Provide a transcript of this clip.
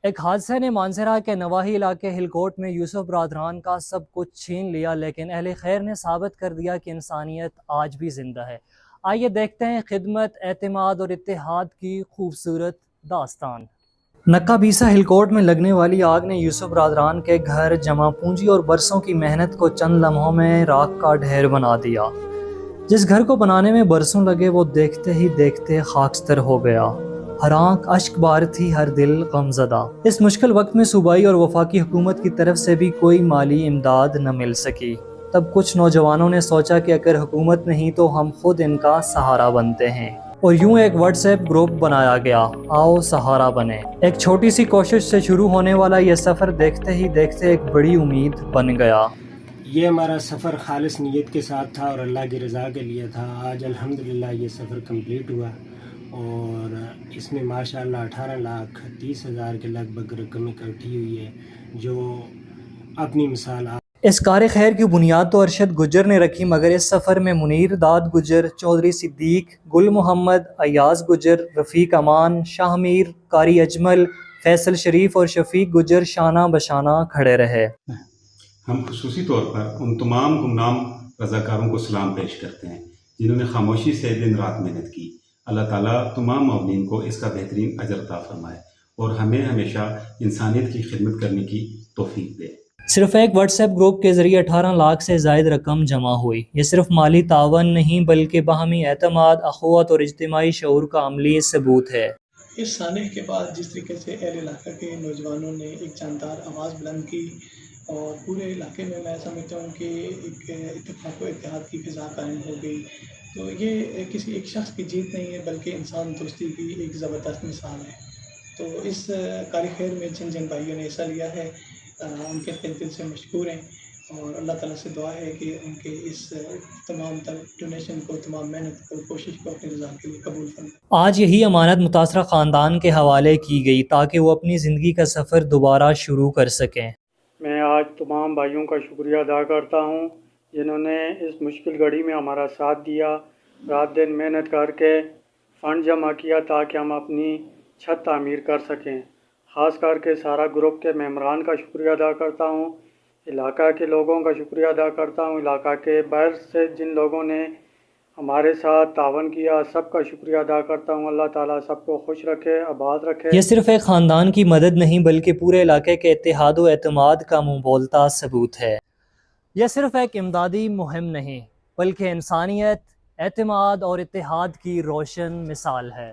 ایک حادثے نے مانسہرہ کے نواحی علاقے ہلکوٹ میں یوسف برادران کا سب کچھ چھین لیا، لیکن اہل خیر نے ثابت کر دیا کہ انسانیت آج بھی زندہ ہے۔ آئیے دیکھتے ہیں خدمت، اعتماد اور اتحاد کی خوبصورت داستان۔ نکا بیسا ہلکوٹ میں لگنے والی آگ نے یوسف برادران کے گھر، جمع پونجی اور برسوں کی محنت کو چند لمحوں میں راکھ کا ڈھیر بنا دیا۔ جس گھر کو بنانے میں برسوں لگے وہ دیکھتے ہی دیکھتے خاکستر ہو گیا۔ ہر آنکھ اشک بار تھی، ہر دل غم زدہ۔ اس مشکل وقت میں صوبائی اور وفاقی حکومت کی طرف سے بھی کوئی مالی امداد نہ مل سکی۔ تب کچھ نوجوانوں نے سوچا کہ اگر حکومت نہیں تو ہم خود ان کا سہارا بنتے ہیں، اور یوں ایک واٹس ایپ گروپ بنایا گیا، آؤ سہارا بنے۔ ایک چھوٹی سی کوشش سے شروع ہونے والا یہ سفر دیکھتے ہی دیکھتے ایک بڑی امید بن گیا۔ یہ ہمارا سفر خالص نیت کے ساتھ تھا اور اللہ کی رضا کے لیے تھا۔ آج الحمدللہ یہ سفر کمپلیٹ ہوا اور اس میں ماشاءاللہ 18,30,000 کے لگ بھگ رقم اکٹھی ہوئی ہے، جو اپنی مثال اس کار خیر کی بنیاد تو ارشد گجر نے رکھی، مگر اس سفر میں منیر داد گجر، چودھری صدیق، گل محمد، ایاز گجر، رفیق امان، شاہ میر، قاری اجمل، فیصل شریف اور شفیق گجر شانہ بشانہ کھڑے رہے۔ ہم خصوصی طور پر ان تمام گمنام رضاکاروں کو سلام پیش کرتے ہیں جنہوں نے خاموشی سے دن رات محنت کی۔ اللہ تعالیٰ تمام معاونین کو اس کا بہترین اجر عطا فرمائے اور ہمیں ہمیشہ انسانیت کی خدمت کرنے کی توفیق دے۔ صرف ایک واٹس ایپ گروپ کے ذریعے 18 لاکھ سے زائد رقم جمع ہوئی۔ یہ صرف مالی تعاون نہیں بلکہ باہمی اعتماد، اخوت اور اجتماعی شعور کا عملی ثبوت ہے۔ اس سانحے کے بعد جس طریقے سے اہل علاقہ کے نوجوانوں نے ایک جاندار آواز بلند کی اور پورے علاقے میں سمجھتا ہوں کہ ایک اتفاق و اتحاد کی فضا قائم ہو گئی، تو یہ کسی ایک شخص کی جیت نہیں ہے بلکہ انسان دوستی کی ایک زبردست مثال ہے۔ تو اس کار خیر میں جن جن بھائیوں نے حصہ لیا ہے ان کے دل سے مشکور ہیں، اور اللہ تعالیٰ سے دعا ہے کہ ان کے اس تمام ڈونیشن کو، تمام محنت کو، کوشش کو اپنی رضا کے لیے قبول فرمائے۔ آج یہی امانت متاثرہ خاندان کے حوالے کی گئی تاکہ وہ اپنی زندگی کا سفر دوبارہ شروع کر سکیں۔ میں آج تمام بھائیوں کا شکریہ ادا کرتا ہوں جنہوں نے اس مشکل گھڑی میں ہمارا ساتھ دیا، رات دن محنت کر کے فنڈ جمع کیا تاکہ ہم اپنی چھت تعمیر کر سکیں۔ خاص کر کے سارا گروپ کے ممبران کا شکریہ ادا کرتا ہوں، علاقہ کے لوگوں کا شکریہ ادا کرتا ہوں، علاقہ کے باہر سے جن لوگوں نے ہمارے ساتھ تعاون کیا سب کا شکریہ ادا کرتا ہوں۔ اللہ تعالیٰ سب کو خوش رکھے، آباد رکھے۔ یہ صرف ایک خاندان کی مدد نہیں بلکہ پورے علاقے کے اتحاد و اعتماد کا منہ بولتا ثبوت ہے۔ یہ صرف ایک امدادی مہم نہیں بلکہ انسانیت، اعتماد اور اتحاد کی روشن مثال ہے۔